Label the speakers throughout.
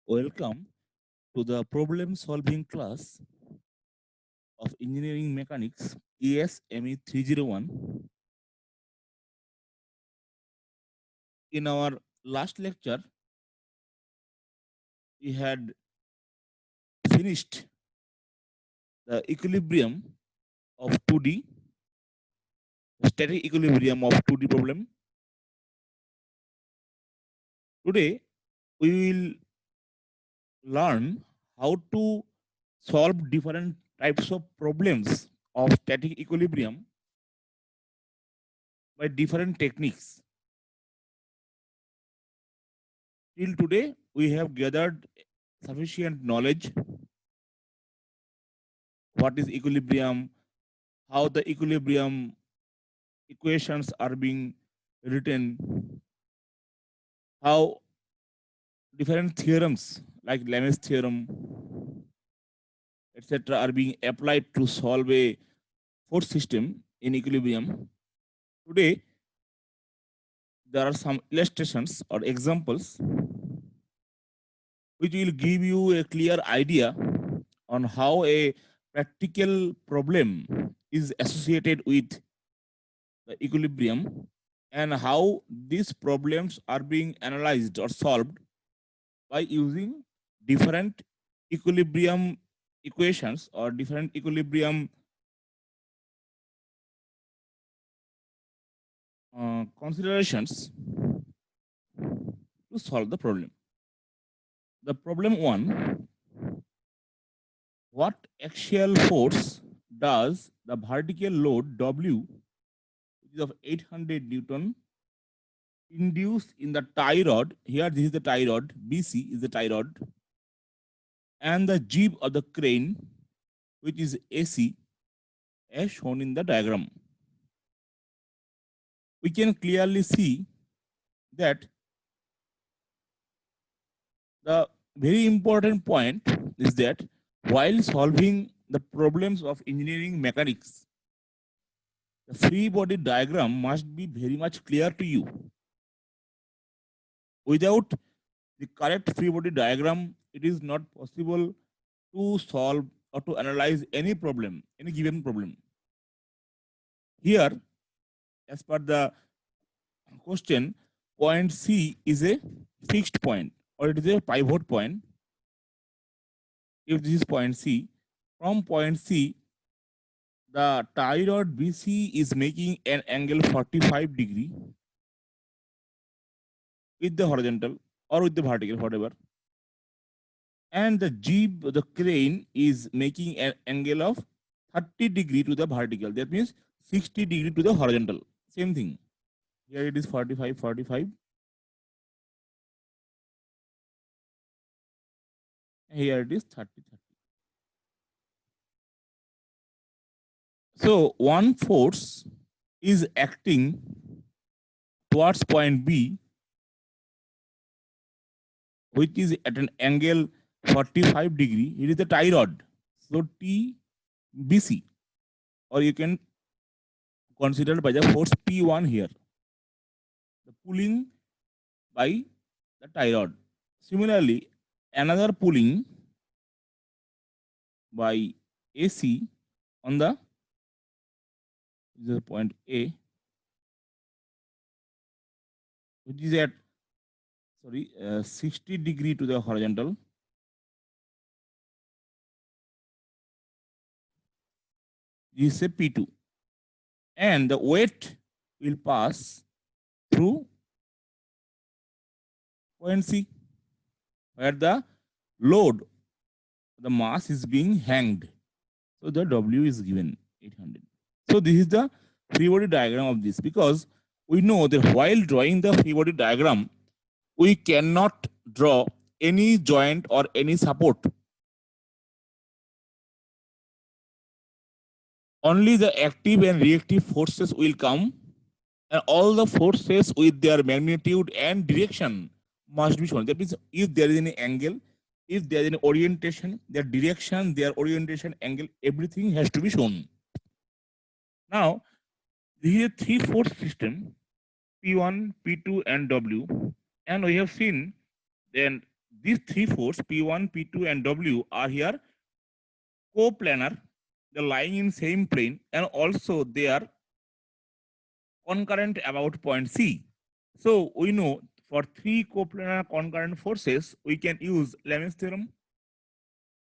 Speaker 1: Welcome to the problem solving class of Engineering Mechanics ESME 301. In our last lecture, we had finished the equilibrium of 2D, static equilibrium of 2D problem. Today, we will learn how to solve different types of problems of static equilibrium by different techniques. Till today, we have gathered sufficient knowledge what is equilibrium, how the equilibrium equations are being written, how different theorems like Lamè's theorem, etc., are being applied to solve a force system in equilibrium. Today, there are some illustrations or examples which will give you a clear idea on how a practical problem is associated with the equilibrium and how these problems are being analyzed or solved by using different equilibrium equations or different equilibrium considerations to solve the problem. The problem one, what axial force does the vertical load W, which is of 800 Newton, induce in the tie rod? Here, this is the tie rod, BC is the tie rod, and the jib of the crane, which is AC, as shown in the diagram. We can clearly see that the very important point is that while solving the problems of engineering mechanics, the free body diagram must be very much clear to you. Without the correct free body diagram, it is not possible to solve or to analyze any problem, any given problem. Here, as per the question, point C is a fixed point or it is a pivot point. If this is point C, from point C, the tie rod BC is making an angle 45 degree with the horizontal or with the vertical, whatever. And the jib, the crane, is making an angle of 30 degree to the vertical. That means 60 degree to the horizontal. Same thing. Here it is 45, 45. Here it is 30, 30. So one force is acting towards point B, which is at an angle 45 degree. It is the tie rod. So TBC, or you can consider by the force P1 here, the pulling by the tie rod. Similarly, another pulling by AC on the point A, which is at 60 degree to the horizontal. This is a P2, and the weight will pass through point C, where the load, the mass is being hanged. So the W is given 800. So this is the free body diagram of this, because we know that while drawing the free body diagram, we cannot draw any joint or any support. Only the active and reactive forces will come, and all the forces with their magnitude and direction must be shown. That means if there is any angle, if there is any orientation, their direction, their orientation, angle, everything has to be shown. Now, this is a three-force system, P1, P2, and W. And we have seen then these three forces P1, P2, and W are here coplanar. They're lying in same plane, and also they are concurrent about point C. So we know for three coplanar concurrent forces, we can use Lem's theorem.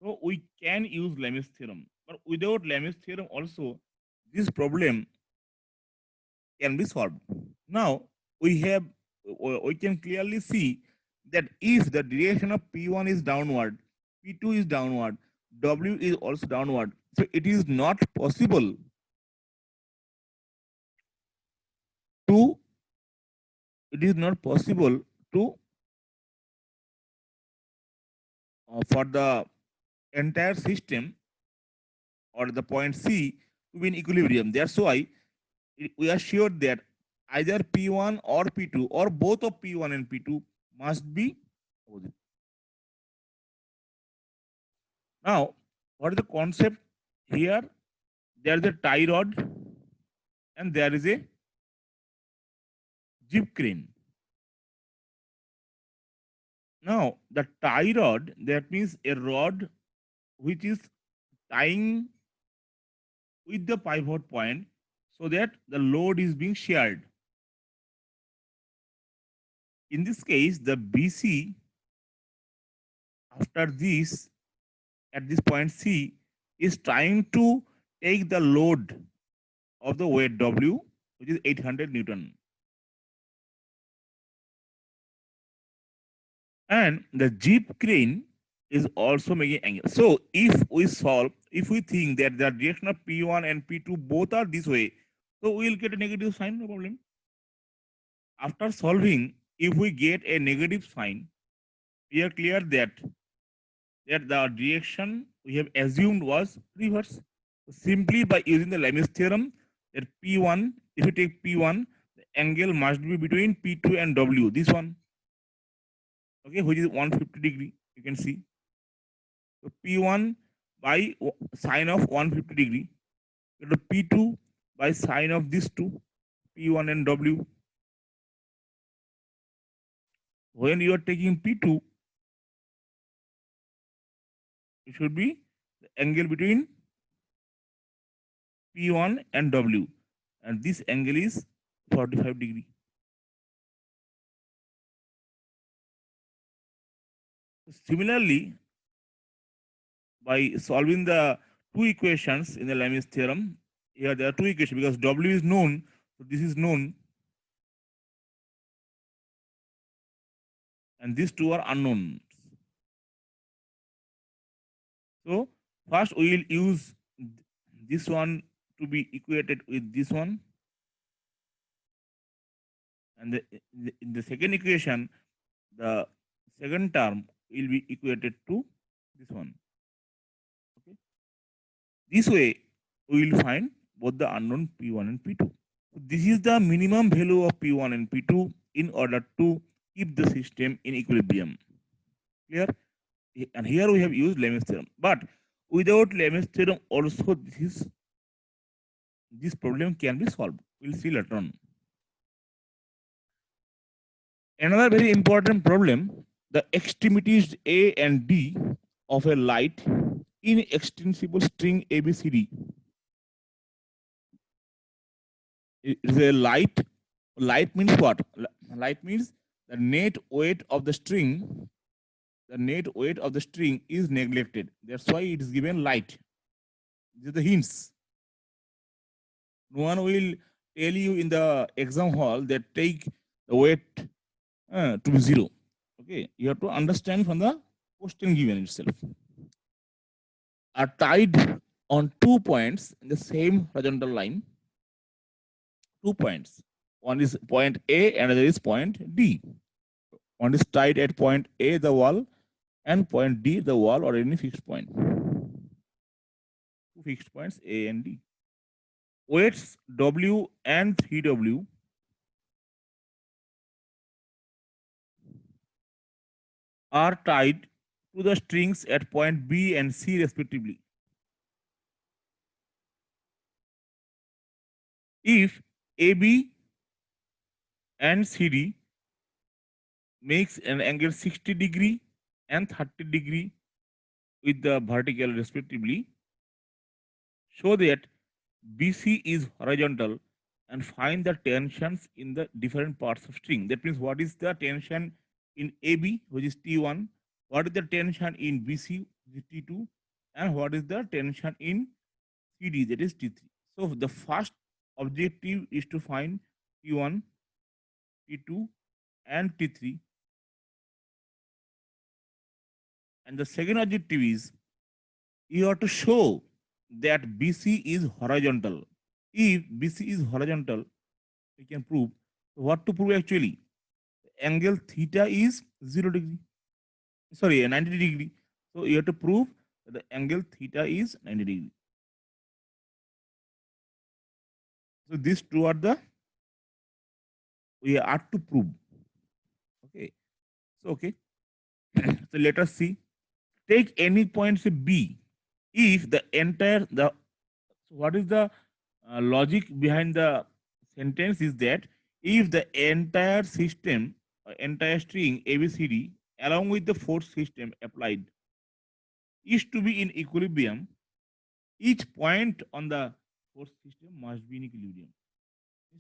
Speaker 1: So we can use Lem's theorem, but without Lem's theorem also, this problem can be solved. Now we can clearly see that if the direction of P1 is downward, P2 is downward, W is also downward. So it is not possible to to for the entire system or the point C to be in equilibrium. That's why we are sure that either P1 or P2 or both of P1 and P2 must be opposite. Now, what is the concept here? There is a tie rod and there is a jib crane. Now, the tie rod, that means a rod which is tying with the pivot point so that the load is being shared. In this case, the BC after this at this point C is trying to take the load of the weight W, which is 800 Newton. And the jib crane is also making angle. So if we think that the direction of P1 and P2 both are this way, so we will get a negative sign, no problem. After solving, if we get a negative sign, we are clear that the direction we have assumed was reverse. Simply by using the Lem's theorem, that P1, if you take P1, the angle must be between P2 and W, this one, okay, which is 150 degree, you can see. So P1 by sine of 150 degree, P2 by sine of these two, P1 and W. When you are taking P2, it should be the angle between P1 and W, and this angle is 45 degree. Similarly, by solving the two equations in the Lem's theorem, here there are two equations because W is known, so this is known, and these two are unknown. So first we will use this one to be equated with this one, and in the second equation, the second term will be equated to this one. Okay. This way, we will find both the unknown P1 and P2. So this is the minimum value of P1 and P2 in order to keep the system in equilibrium. Clear? And here we have used Lem's theorem. But without Lem's theorem, also this problem can be solved. We'll see later on. Another very important problem, the extremities A and D of a light inextensible string ABCD. It is a light. Light means what? Light means the net weight of the string. The net weight of the string is neglected. That's why it is given light. These are the hints. No one will tell you in the exam hall that take the weight to be 0. Okay, you have to understand from the question given itself. Are tied on 2 points in the same horizontal line. 2 points. One is point A, another is point D. One is tied at point A, the wall, and point D, the wall, or any fixed point. 2 fixed points A and D. Weights W and 3W are tied to the strings at point B and C respectively. If AB and CD makes an angle 60 degree and 30° with the vertical respectively, show that BC is horizontal and find the tensions in the different parts of string. That means what is the tension in AB, which is T1, what is the tension in BC, which is T2, and what is the tension in CD, that is T3. So the first objective is to find T1, T2, and T3. And the second objective is you have to show that BC is horizontal. If BC is horizontal, we can prove. So what to prove actually? Angle theta is 0°. Sorry, 90°. So you have to prove that the angle theta is 90°. So these two are the we are to prove. Okay. So okay. So let us see. Take any point say B. If the entire the what is the logic behind the sentence is that if the entire system entire string ABCD along with the force system applied is to be in equilibrium, each point on the force system must be in equilibrium.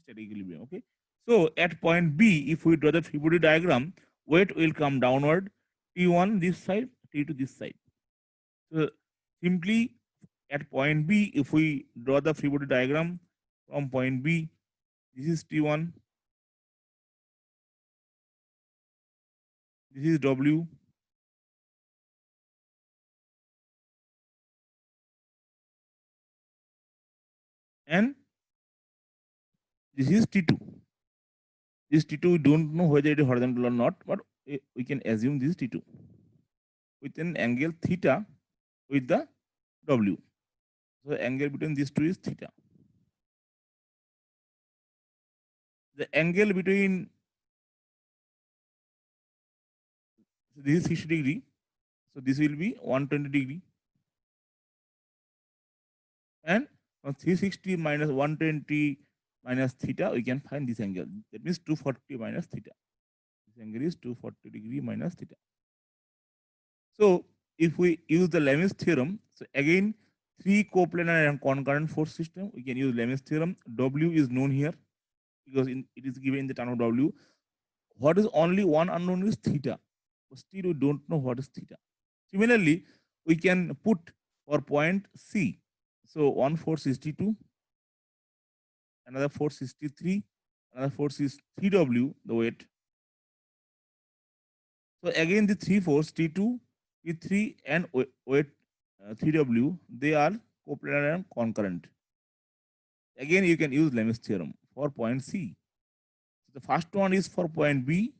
Speaker 1: Static equilibrium. Okay. So at point B, if we draw the free body diagram, weight will come downward, T1 this side, T2 this side. So simply at point B, if we draw the free body diagram from point B, this is T1, this is W, and this is T2. This T2, we don't know whether it is horizontal or not, but we can assume this is T2 with an angle theta with the W. So the angle between these two is theta. The angle between this is 60°, so this will be 120°, and from 360 minus 120 minus theta, we can find this angle. That means 240 minus theta. This angle is 240° minus theta. So if we use the Lem's theorem, so again, three coplanar and concurrent force system, we can use Lem's theorem. W is known here because it is given in the term of W. What is only one unknown is theta. But still, we don't know what is theta. Similarly, we can put for point C. So one force is T2, another force is T3, another force is 3W, the weight. So again, the three force T2, T3, and weight 3W, they are coplanar and concurrent. Again, you can use Lem's theorem for point C. So the first one is for point B,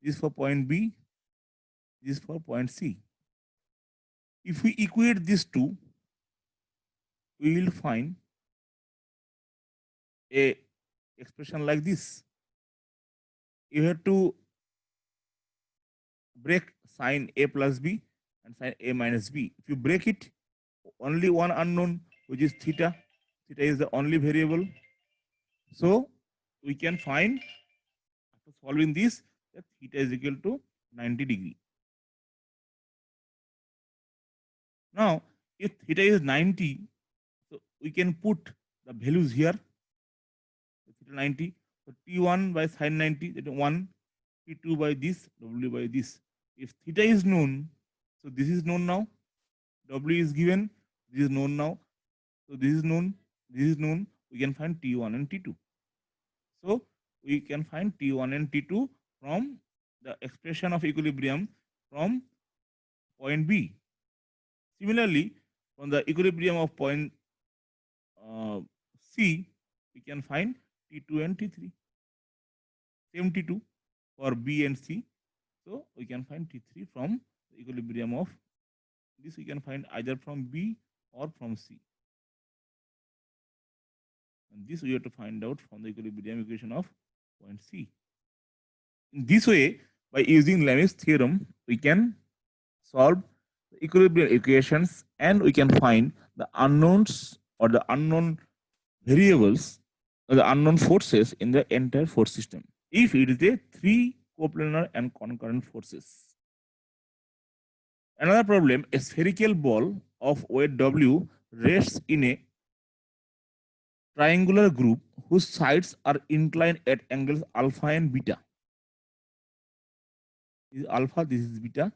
Speaker 1: this is for point B, this is for point C. If we equate these two, we will find a expression like this. You have to break sign A plus B and sign A minus B. If you break it, only one unknown, which is theta. Theta is the only variable. So we can find, after solving this, that theta is equal to 90°. Now, if theta is 90, so we can put the values here. Theta 90. So T1 by sin 90, that is 1. T2 by this, W by this. If theta is known, so this is known now. W is given, this is known now. So this is known, this is known. We can find T1 and T2. So we can find T1 and T2 from the expression of equilibrium from point B. Similarly, from the equilibrium of point C, we can find T2 and T3. Same T2 for B and C. So we can find T3 from the equilibrium of this. We can find either from B or from C. And this we have to find out from the equilibrium equation of point C. In this way, by using Lem's theorem, we can solve the equilibrium equations and we can find the unknowns or the unknown variables or the unknown forces in the entire force system if it is a three coplanar and concurrent forces. Another problem, a spherical ball of weight W rests in a triangular group whose sides are inclined at angles alpha and beta. This is alpha, this is beta.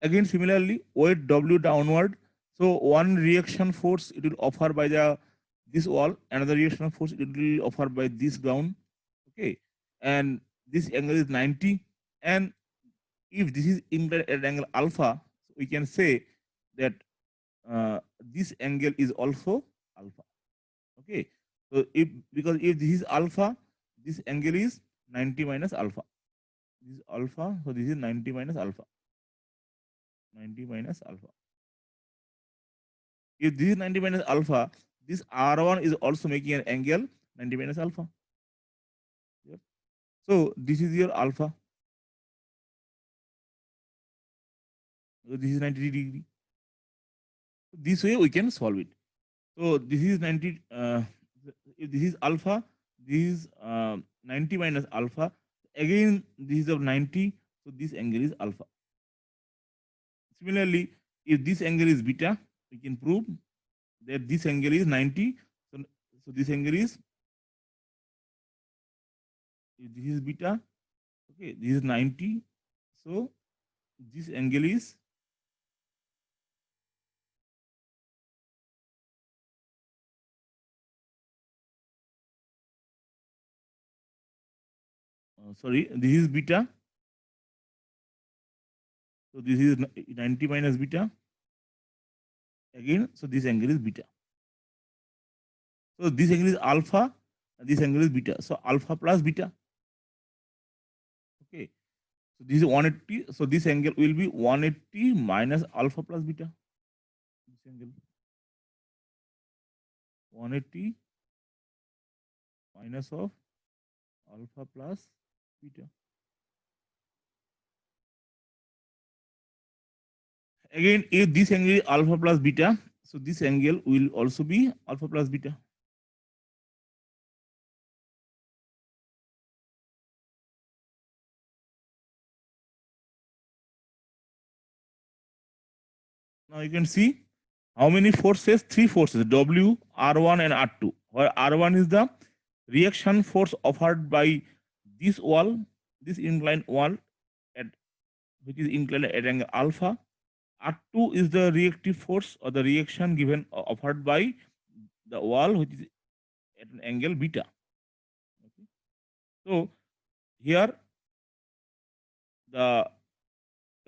Speaker 1: Again, similarly, weight W downward. So one reaction force it will offer by the this wall, another reaction force it will offer by this ground. Okay, and this angle is 90. And if this is inclined at angle alpha, we can say that this angle is also alpha. Okay, so if because if this is alpha, this angle is 90 minus alpha. This is alpha, so this is 90 minus alpha. 90 minus alpha. If this is 90 minus alpha, this R1 is also making an angle 90 minus alpha. Yep. So this is your alpha. So this is 90 degree. This way we can solve it. So this is 90. If this is alpha, this is 90 minus alpha. Again, this is of 90. So this angle is alpha. Similarly, if this angle is beta, we can prove that this angle is 90. So this angle is, if this is beta, okay, this is 90. So this angle is sorry, this is beta. So this is 90 minus beta. Again, so this angle is beta. So this angle is alpha, and this angle is beta. So alpha plus beta. Okay. So this is 180. So this angle will be 180 minus alpha plus beta. This angle 180 minus of alpha plus beta. Again, if this angle is alpha plus beta, so this angle will also be alpha plus beta. Now you can see how many forces? Three forces, W, R1 and R2. Where R1 is the reaction force offered by this wall, this inclined wall, at which is inclined at angle alpha. R2 is the reactive force or the reaction given offered by the wall, which is at an angle beta. Okay. So here the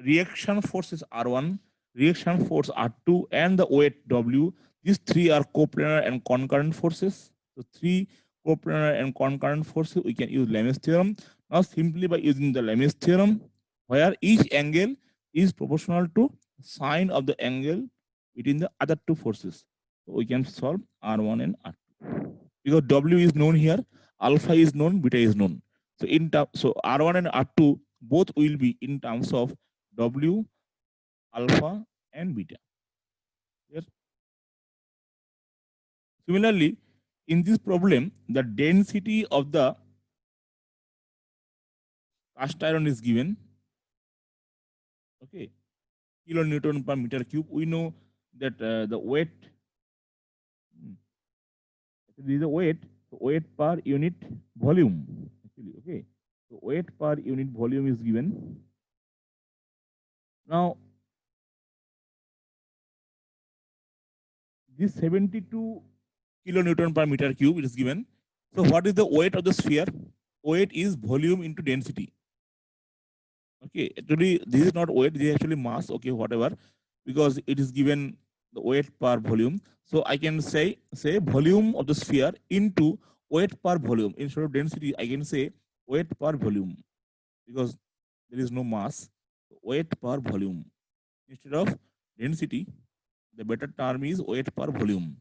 Speaker 1: reaction force is R1, reaction force R2, and the weight W. These three are coplanar and concurrent forces. So three coplanar and concurrent forces, we can use Lemaire's theorem. Now simply by using the Lemaire's theorem, where each angle is proportional to sine of the angle between the other two forces. So we can solve R1 and R2. Because W is known here, alpha is known, beta is known. So so R1 and R2 both will be in terms of W, alpha, and beta. Yes. Similarly, in this problem, the density of the cast iron is given. Okay, kilonewton per meter cube. We know that the weight. This is the weight per unit volume. Actually, okay. So weight per unit volume is given. Now, this 72 kilonewton per meter cube is given. So what is the weight of the sphere? Weight is volume into density. Okay, actually this is not weight, this is actually mass, okay, whatever, because it is given the weight per volume. So I can say volume of the sphere into weight per volume. Instead of density, I can say weight per volume, because there is no mass. Weight per volume. Instead of density, the better term is weight per volume.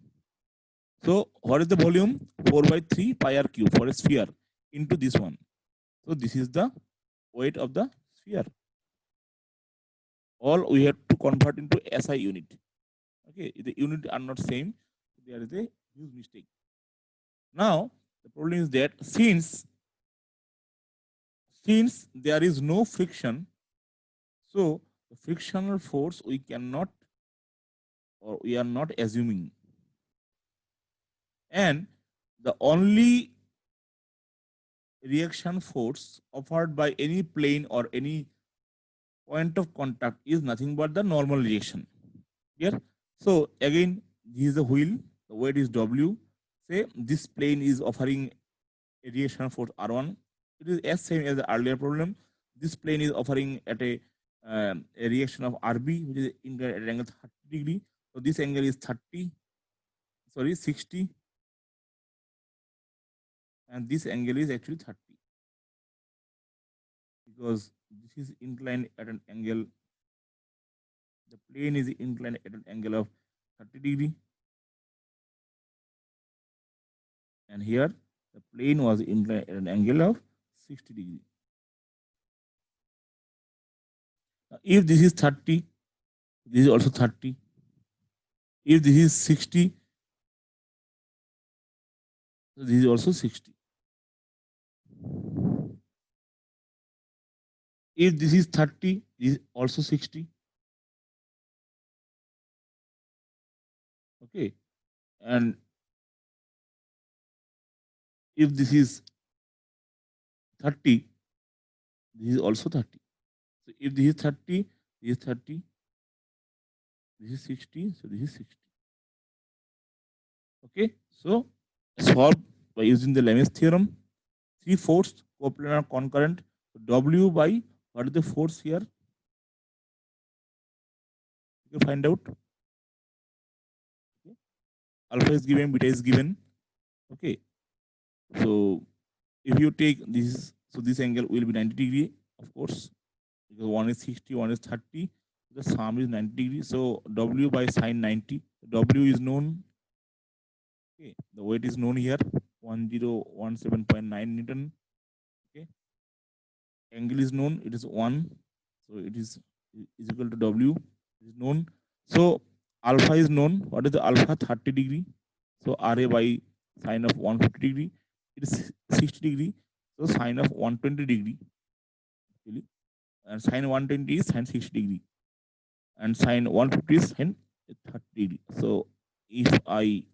Speaker 1: So what is the volume? 4 by 3 pi r cube for a sphere into this one. So this is the weight of the sphere. All we have to convert into SI unit. Okay, the unit are not same. There is a huge mistake. Now the problem is that since there is no friction, so The frictional force we cannot, or we are not assuming. And the only reaction force offered by any plane or any point of contact is nothing but the normal reaction. Here, so again, this is the wheel, the weight is W. Say this plane is offering a reaction force R1. It is as same as the earlier problem. This plane is offering at a reaction of RB, which is at an angle 30 degree. So this angle is 60, and this angle is actually 30 because this is inclined at an angle. The plane is inclined at an angle of 30 degree, and here the plane was inclined at an angle of 60 degree. Now, if this is 30, this is also 30. If this is 60, so this is also 60. If this is 30, this is also 60. Okay. And if this is 30, this is also 30. So if this is 30, this is 30, this is 60, so this is 60. Okay. So solve by using the Lem's theorem. Three forces coplanar concurrent. So W by what is the force here? You can find out. Okay. Alpha is given, beta is given. Okay. So if you take this, so this angle will be 90 degree, of course, because one is 60, one is 30. The sum is 90 degrees. So W by sine 90. W is known. Okay, the weight is known here, 1017.9 Newton. Okay, angle is known, it is 1. So it is equal to W, it is known. So alpha is known. What is the alpha? 30 degree. So RA by sine of 150 degree, it is 60 degree. So sine of 120 degree. And sine 120 is sine 60 degree. And sine 150 is sine 30 degree. So if I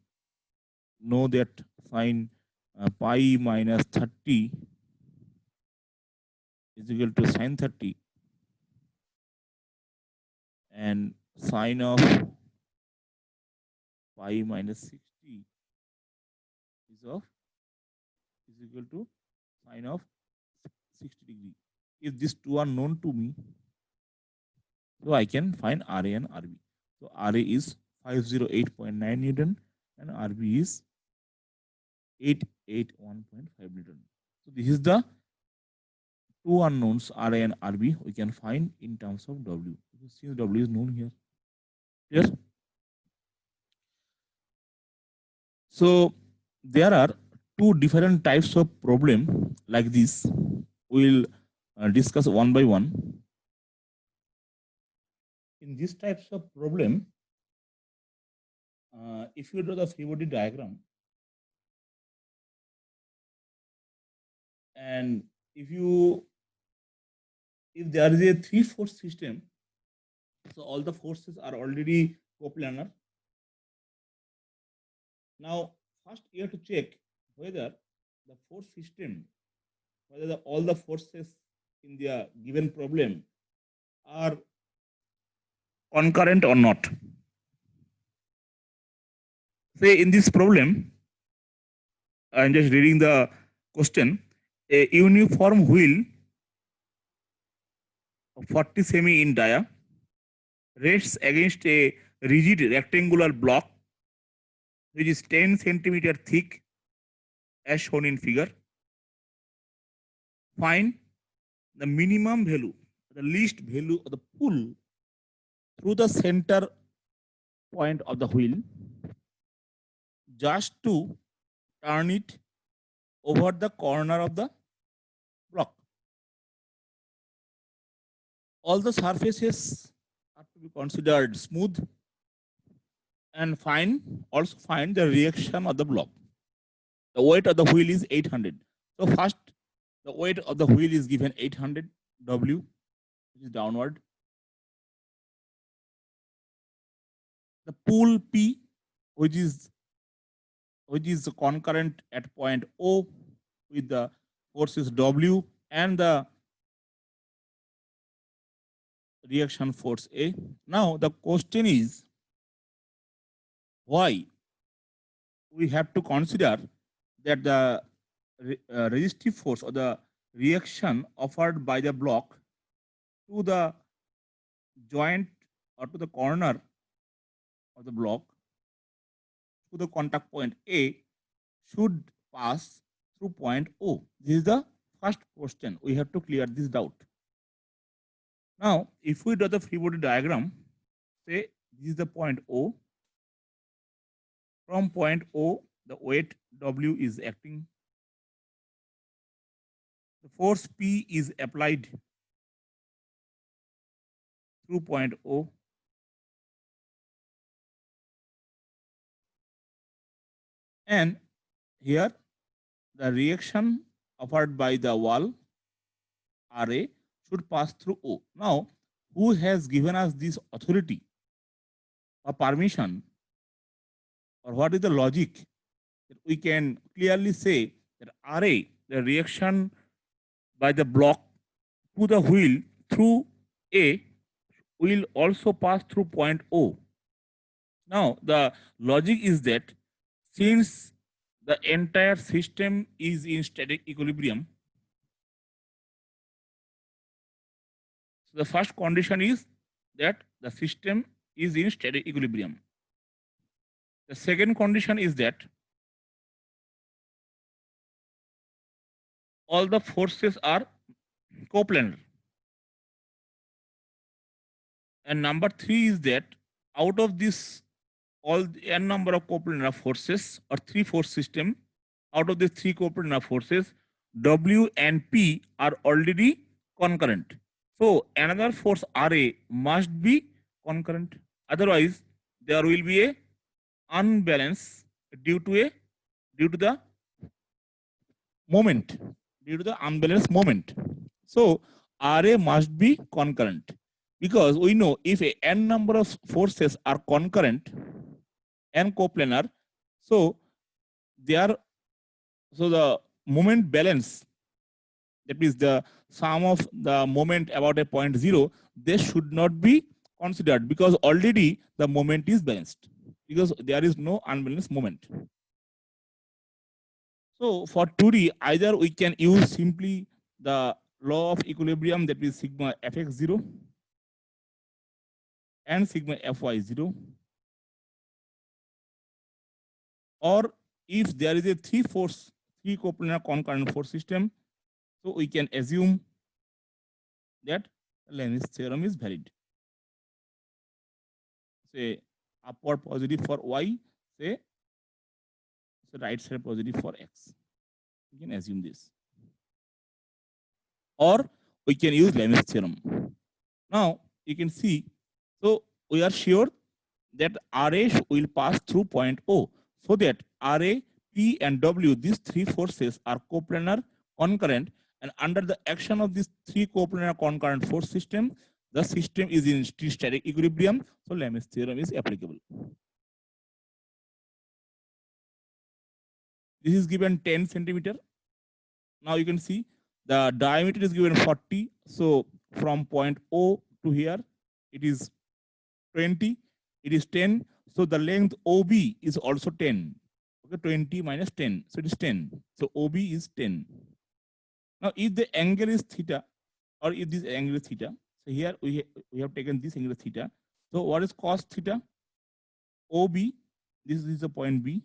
Speaker 1: know that sine pi minus 30 is equal to sine 30, and sine of pi minus 60 is equal to sine of 60 degree. If these two are known to me, so I can find RA and RB. So RA is 508.9 Newton and RB is 881.5 Newton. So this is the two unknowns RA and RB we can find in terms of W. Since W is known here. Yes. So there are two different types of problem like this. We'll discuss one by one. In these types of problem, if you draw the free body diagram, and if there is a 3-force system, so all the forces are already coplanar. Now, first you have to check whether the force system, whether all the forces in the given problem are concurrent or not. Say in this problem, I'm just reading the question. A uniform wheel of 40 semi in dia rests against a rigid rectangular block which is 10 centimeter thick as shown in figure. Find the minimum value, the least value of the pull through the center point of the wheel just to turn it over the corner of the block. All the surfaces are to be considered smooth, and also find the reaction of the block. The weight of the wheel is 800. So first, the weight of the wheel is given 800 W, which is downward. the pool P, which is concurrent at point O with the forces W and the reaction force A. Now the question is why we have to consider that the resistive force or the reaction offered by the block to the joint or to the corner of the block to the contact point A should pass through point O. This is the first question. We have to clear this doubt. Now, if we draw the free body diagram, say this is the point O. From point O, the weight W is acting. The force P is applied through point O. And here the reaction offered by the wall RA should pass through O. Now, who has given us this authority or permission, or what is the logic that we can clearly say that RA, the reaction by the block to the wheel through A, will also pass through point O. Now, the logic is that since the entire system is in static equilibrium, so the first condition is that the system is in static equilibrium. The second condition is that all the forces are coplanar. And number three is that out of this all the n number of coplanar forces or three force system, out of these three coplanar forces, W and P are already concurrent. So another force RA must be concurrent. Otherwise, there will be a unbalance due to the moment, due to the unbalanced moment. So RA must be concurrent, because we know if a n number of forces are concurrent and coplanar, so the moment balance, that is the sum of the moment about a point zero, they should not be considered because already the moment is balanced, because there is no unbalanced moment. So for 2D, either we can use simply the law of equilibrium, that is sigma fx0 and sigma fy0, or if there is a three coplanar concurrent force system, so we can assume that Lenz's theorem is valid. Say upward positive for y, say right side positive for x. We can assume this. Or we can use Lenz's theorem. Now you can see, so we are sure that RA will pass through point O, so that RA, P and W, these three forces are coplanar concurrent, and under the action of these three coplanar concurrent force system, the system is in static equilibrium, so Lenz's theorem is applicable. This is given 10 centimeter. Now you can see the diameter is given 40. So from point O to here, it is 20, it is 10. So the length OB is also 10. Okay, 20 minus 10. So it is 10. So OB is 10. Now if the angle is theta, or if this angle is theta, so here we have taken this angle theta. So what is cos theta? OB, this is the point B.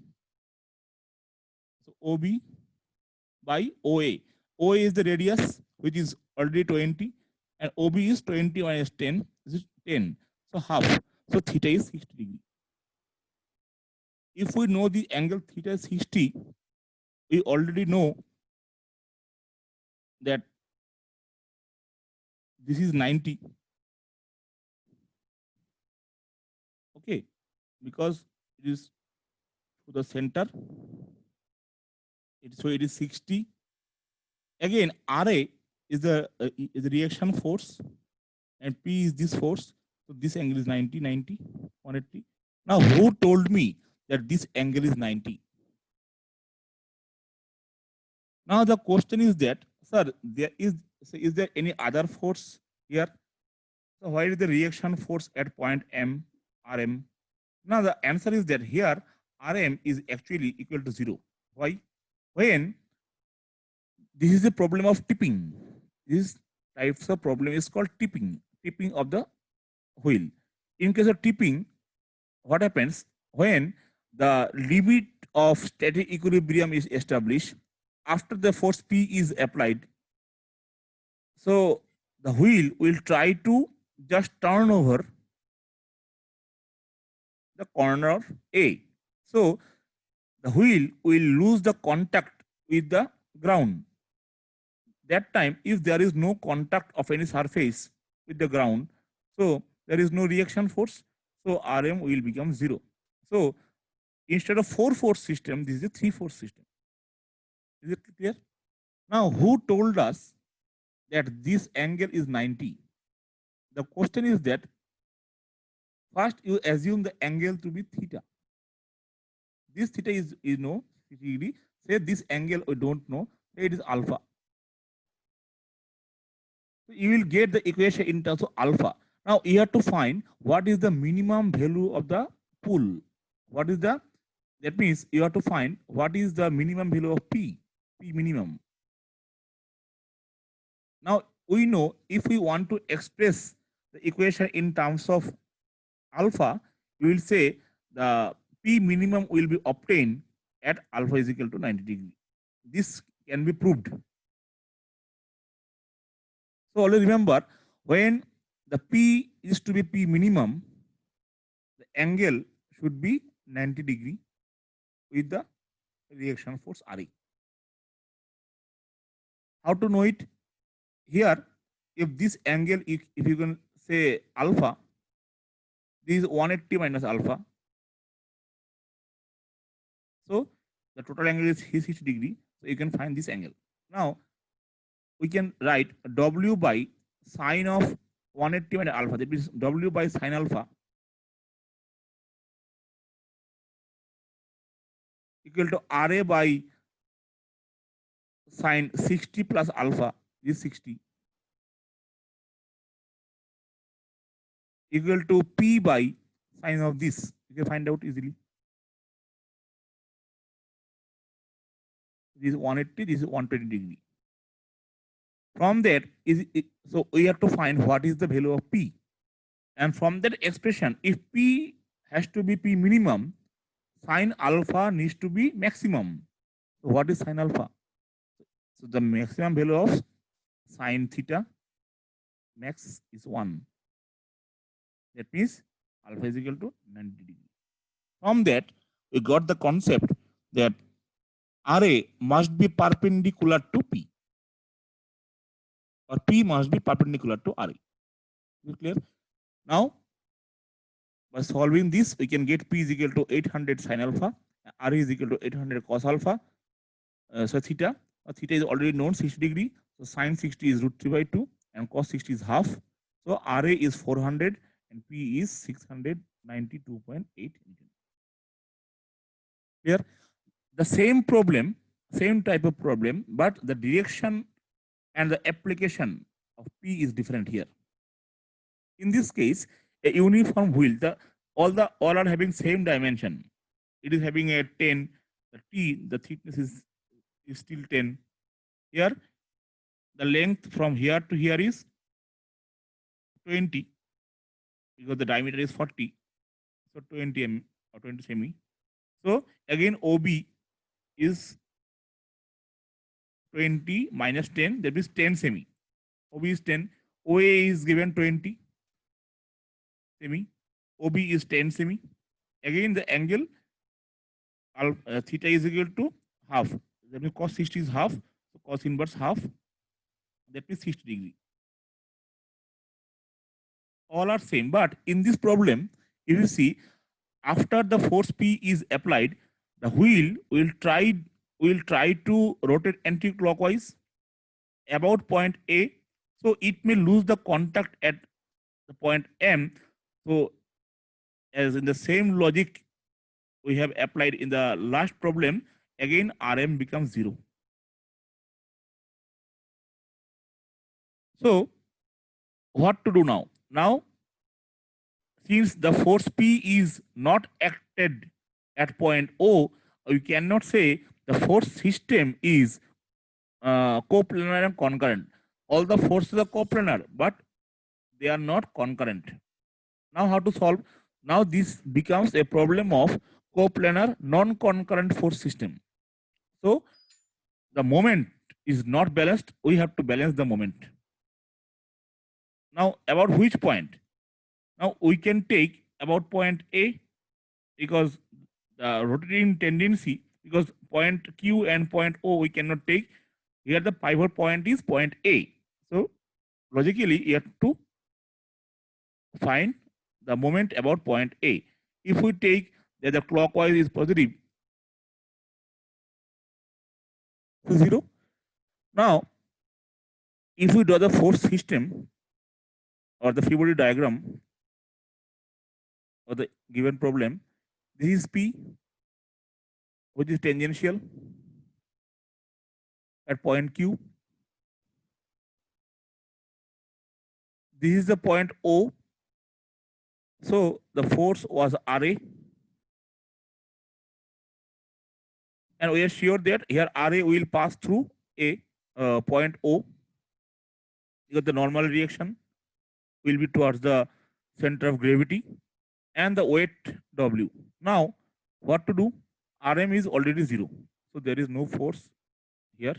Speaker 1: So OB by OA. OA is the radius, which is already 20, and OB is 20 minus 10. This is 10. So half. So theta is 60 degree. If we know the angle theta is 60, we already know that this is 90. Okay, because it is to the center. So it is 60. Again, RA is the reaction force, and P is this force. So this angle is 90, 90, 180. Now, who told me that this angle is 90? Now, the question is that, sir, is there any other force here? So, why is the reaction force at point M, Rm? Now, the answer is that here Rm is actually equal to 0. Why? When this is a problem of tipping. This types of problem is called tipping, tipping of the wheel. In case of tipping, what happens when the limit of static equilibrium is established after the force P is applied? So the wheel will try to just turn over the corner A. So the wheel will lose the contact with the ground. That time, if there is no contact of any surface with the ground, so there is no reaction force, so Rm will become 0. So instead of 4-force system, this is a 3-force system. Is it clear? Now, who told us that this angle is 90? The question is that first you assume the angle to be theta. This theta is, 60 degree. Say this angle we don't know, say it is alpha. So you will get the equation in terms of alpha. Now you have to find what is the minimum value of the pull. What is the, that means you have to find what is the minimum value of P minimum. Now we know if we want to express the equation in terms of alpha, we will say the P minimum will be obtained at alpha is equal to 90 degree. This can be proved. So always remember, when the P is to be P minimum, the angle should be 90 degree with the reaction force Re. How to know it? Here, if this angle, if you can say alpha, this is 180 minus alpha. So the total angle is 60 degree. So you can find this angle. Now we can write W by sine of 180 minus alpha. That means W by sine alpha equal to Ra by sine 60 plus alpha is 60 equal to P by sine of this. You can find out easily. This is 180, this is 120 degree. From that, so we have to find what is the value of P. And from that expression, if P has to be P minimum, sine alpha needs to be maximum. So what is sine alpha? So the maximum value of sine theta max is 1. That means alpha is equal to 90 degree. From that, we got the concept that Ra must be perpendicular to P, or P must be perpendicular to Ra. Is it clear? Now, by solving this, we can get P is equal to 800 sin alpha, Ra is equal to 800 cos alpha. So theta, theta is already known 60 degree. So sin 60 is root 3 by 2 and cos 60 is half. So Ra is 400 and P is 692.8 Newton. Here, the same problem, same type of problem, but the direction and the application of P is different here. In this case, a uniform wheel, all are having same dimension. It is having a 10, the T, the thickness is still 10. Here, the length from here to here is 20 because the diameter is 40. So 20 mm or 20 semi. So again, OB is 20 minus 10, that is 10 semi. OB is 10. OA is given 20 semi. OB is 10 semi. Again, the angle theta is equal to half. That means cos 60 is half. So cos inverse half. That means 60 degree. All are same. But in this problem, if you see, after the force P is applied, the wheel will try to rotate anti-clockwise about point A. So it may lose the contact at the point M. So as in the same logic we have applied in the last problem, again Rm becomes 0. So what to do now? Now, since the force P is not acted at point O, we cannot say the force system is coplanar and concurrent. All the forces are coplanar, but they are not concurrent. Now, how to solve? Now, this becomes a problem of coplanar non-concurrent force system. So, the moment is not balanced. We have to balance the moment. Now, about which point? Now, we can take about point A, because the rotating tendency, because point Q and point O we cannot take. Here the pivot point is point A. So logically you have to find the moment about point A. If we take that the clockwise is positive, 0. Now, if we draw the force system or the free body diagram of the given problem, this is P, which is tangential at point Q. This is the point O. So the force was RA. And we are sure that here RA will pass through a point O, because the normal reaction will be towards the center of gravity, and the weight W. Now, what to do? Rm is already 0. So there is no force here.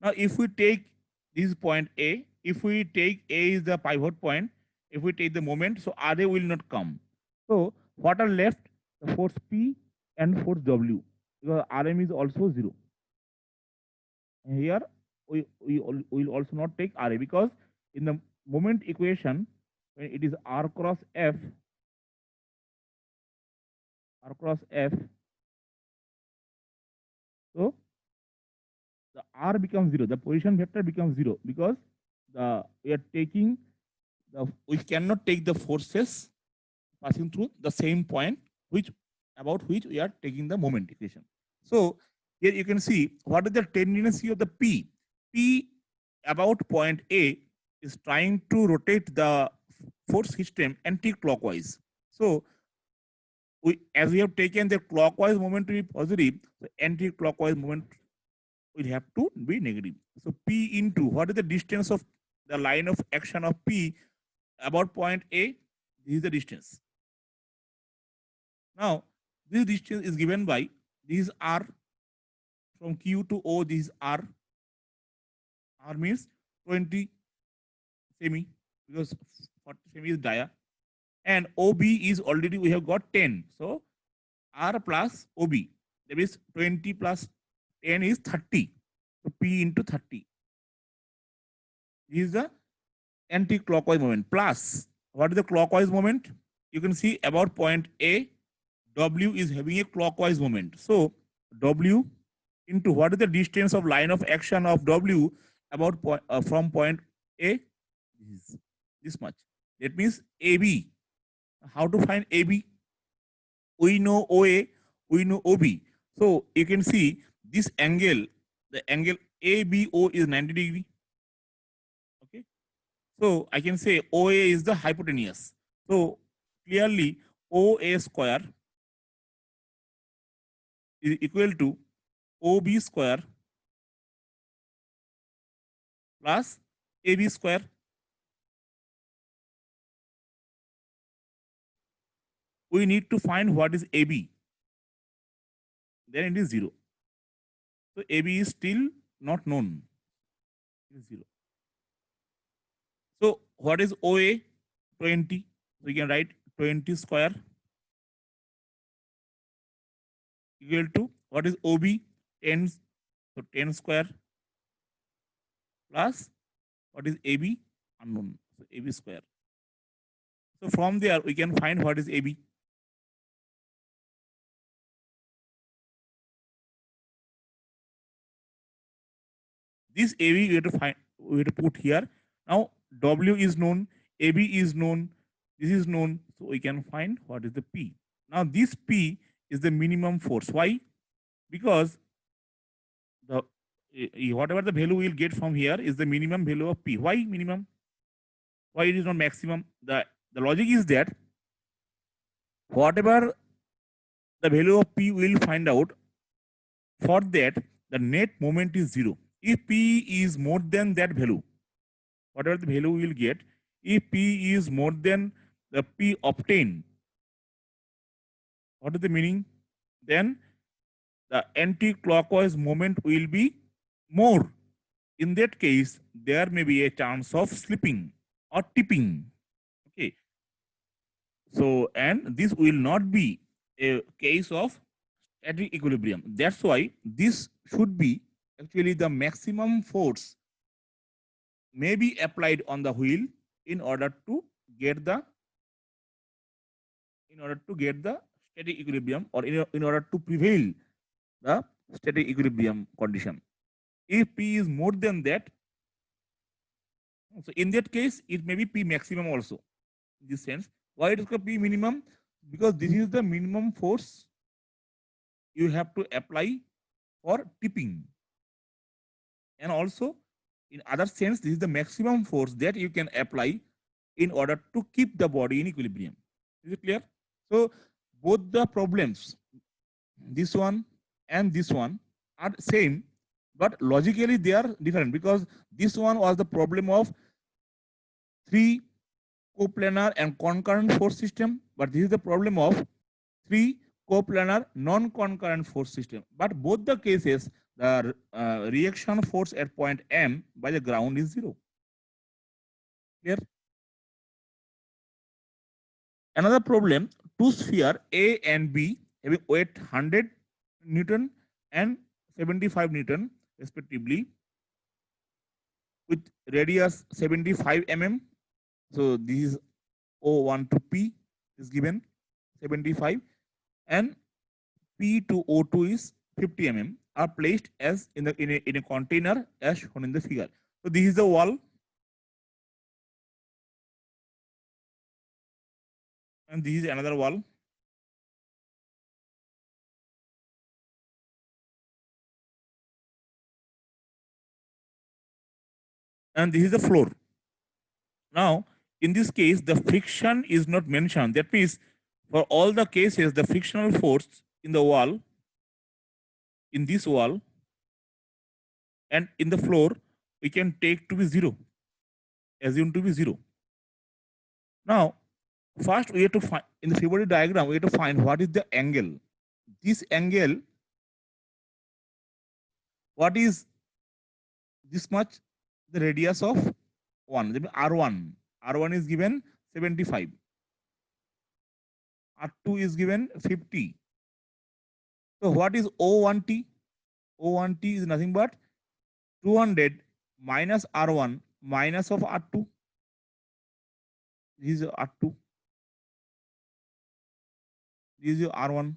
Speaker 1: Now, if we take this point A, if we take A is the pivot point, if we take the moment, so RA will not come. So what are left? The force P and force W, because Rm is also 0. And here we will also not take RA, because in the moment equation, when it is R cross F, so the R becomes 0, the position vector becomes 0, because we are taking we cannot take the forces passing through the same point about which we are taking the moment equation. So here you can see what is the tendency of the P. P about point A is trying to rotate the force system anti-clockwise. So as we have taken the clockwise moment to be positive, the anti-clockwise moment will have to be negative. So P into what is the distance of the line of action of P about point A? This is the distance. Now, this distance is given by this R from Q to O. This is R. R means 20 semi, because 40 semi is dia. And OB is already, we have got 10. So R plus OB, that is 20 plus 10 is 30. So P into 30. This is the anti-clockwise moment. Plus, what is the clockwise moment? You can see about point A, W is having a clockwise moment. So W into what is the distance of line of action of W about from point A? This much. That means AB. How to find AB? We know OA, we know OB. So you can see this angle, the angle ABO is 90 degree. Okay. So I can say OA is the hypotenuse. So clearly OA square is equal to OB square plus AB square. We need to find what is AB. Then it is 0. So AB is still not known. It is 0. So what is OA? 20. So we can write 20 square equal to what is OB? 10. So 10 square plus what is AB? Unknown. So AB square. So from there we can find what is AB. This AB we have to find, we have to put here. Now W is known, AB is known, this is known, so we can find what is the P. Now this P is the minimum force. Why? Because the whatever the value we'll get from here is the minimum value of P. Why minimum? Why it is not maximum? The logic is that whatever the value of P we'll find out, for that the net moment is zero. If P is more than that value, whatever the value we will get, if P is more than the P obtained, what is the meaning? Then the anti-clockwise moment will be more. In that case, there may be a chance of slipping or tipping. Okay. So, and this will not be a case of static equilibrium. That's why this should be actually the maximum force may be applied on the wheel in order to get the static equilibrium, or in order to prevail the static equilibrium condition. If P is more than that, so in that case, it may be P maximum also. In this sense, why it is called P minimum? Because this is the minimum force you have to apply for tipping. And also, in other sense, this is the maximum force that you can apply in order to keep the body in equilibrium. Is it clear? So, both the problems, this one and this one, are same, but logically they are different, because this one was the problem of three coplanar and concurrent force system, but this is the problem of three coplanar non-concurrent force system. But both the cases, the reaction force at point M by the ground is zero. Clear? Another problem, two sphere A and B having weight 100 Newton and 75 Newton respectively, with radius 75 mm. So this is O1 to P is given 75, and P to O2 is 50 mm, are placed as in a container as shown in the figure. So this is the wall, and this is another wall. And this is the floor. Now, in this case, the friction is not mentioned. That means for all the cases, the frictional force in the wall, in this wall, and in the floor, we can take to be zero, assume to be zero. Now, first we have to find, in the free body diagram, we have to find what is the angle. This angle, what is this much? The radius of one, R1. R1 is given 75. R2 is given 50. So what is O1T? O1T is nothing but 200 minus R1 minus of R2. This is R2. This is R1.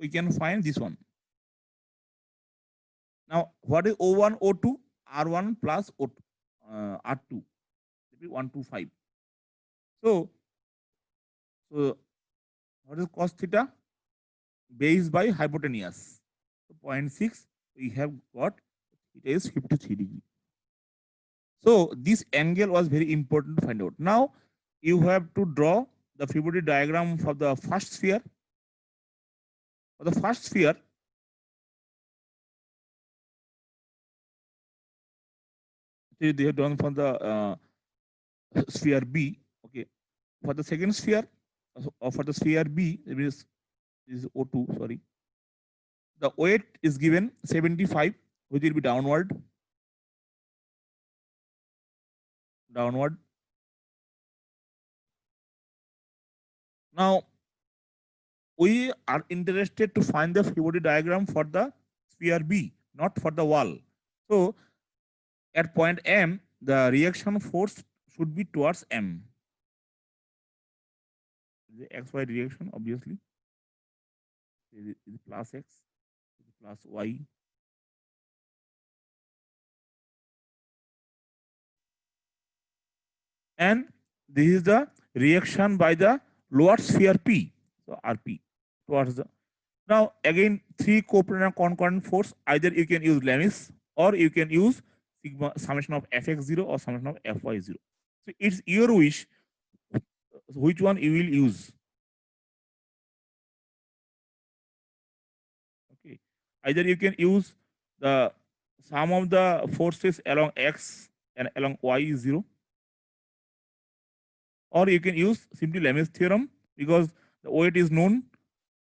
Speaker 1: We can find this one. Now, what is O1, O2? R1 plus O2, R2. 125. So what is cos theta? Base by hypotenuse. So 0.6, we have got it is 53 degree. So this angle was very important to find out. Now you have to draw the free body diagram for the first sphere. For the first sphere, they have done for the sphere B. Okay. For the second sphere, or for the sphere B, it is O2, sorry. The weight is given 75, which will be downward. Downward. Now, we are interested to find the free body diagram for the sphere B, not for the wall. So, at point M, the reaction force should be towards M. The XY reaction, obviously, is plus X, is plus Y. and this is the reaction by the lower sphere P, so RP towards the. Now again, three coplanar concurrent force. Either you can use Lami's or you can use sigma summation of Fx0 or summation of Fy0. So it's your wish which one you will use. Okay, either you can use the sum of the forces along x and along y is 0, or you can use simply Lami's theorem because the weight is known.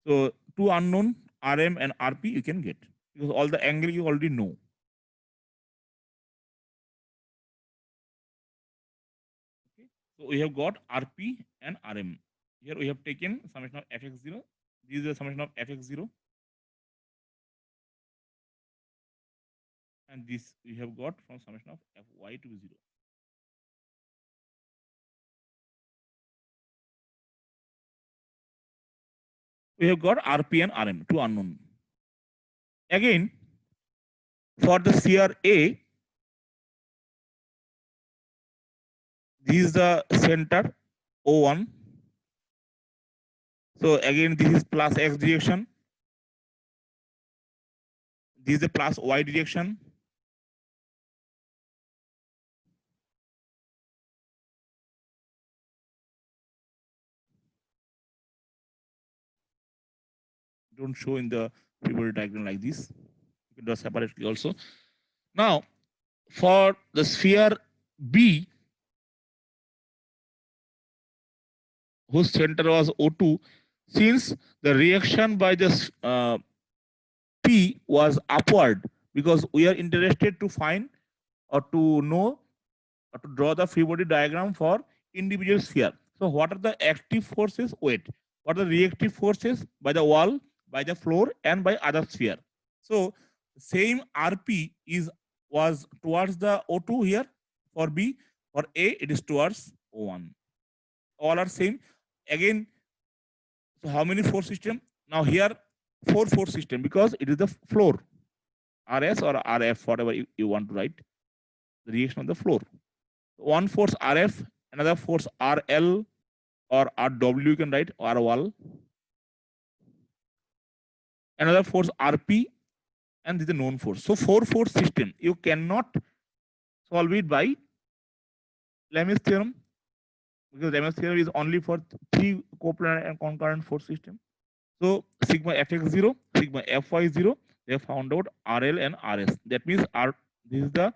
Speaker 1: So two unknown Rm and Rp you can get because all the angle you already know. Okay. So we have got Rp and Rm. Here we have taken summation of Fx0. This is the summation of Fx0, and this we have got from summation of Fy to be 0. We have got Rp and Rm, two unknown. Again, for the sphere A, this is the center O1. So again, this is plus x direction. This is the plus y direction. Don't show in the free body diagram like this. You can draw separately also. Now, for the sphere B, whose center was O2, since the reaction by the P was upward, because we are interested to find or to know or to draw the free body diagram for individual sphere. So what are the active forces? Weight. What are the reactive forces? By the wall, by the floor, and by other sphere. So same RP was towards the O2 here for B. For A, it is towards O1. All are same. Again, so how many force system? Now here, 4 force system because it is the floor. RS or RF, whatever you want to write, the reaction of the floor. One force RF, another force RL or RW, you can write, or wall. Another force RP, and this is a known force. So 4 force system. You cannot solve it by Lami's theorem because Lami's theorem is only for 3 coplanar and concurrent force system. So sigma Fx0, sigma Fy0, they have found out RL and RS. That means this is the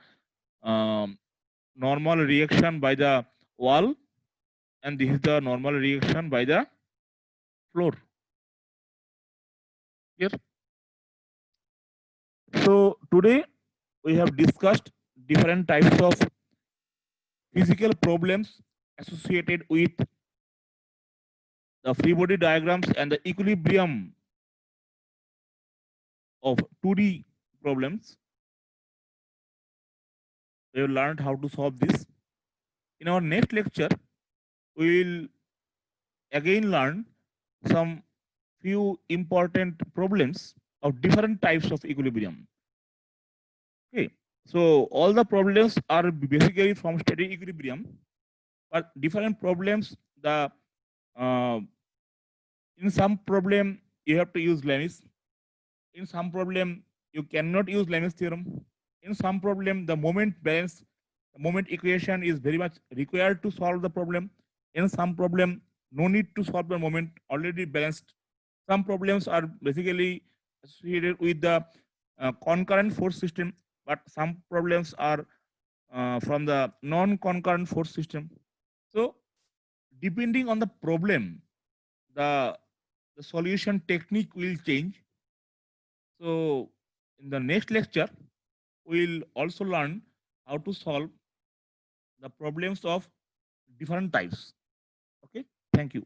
Speaker 1: normal reaction by the wall, and this is the normal reaction by the floor. Here. So today we have discussed different types of physical problems associated with the free body diagrams and the equilibrium of 2D problems. We have learned how to solve this. In our next lecture, we will again learn some few important problems of different types of equilibrium. Okay, so all the problems are basically from static equilibrium, but different problems, the in some problem you have to use Lami's. In some problem you cannot use Lami's theorem. In some problem the moment balance, the moment equation is very much required to solve the problem. In some problem no need to solve the moment, already balanced. Some problems are basically associated with the concurrent force system, but some problems are from the non-concurrent force system. So depending on the problem, the solution technique will change. So in the next lecture, we'll also learn how to solve the problems of different types. Okay, thank you.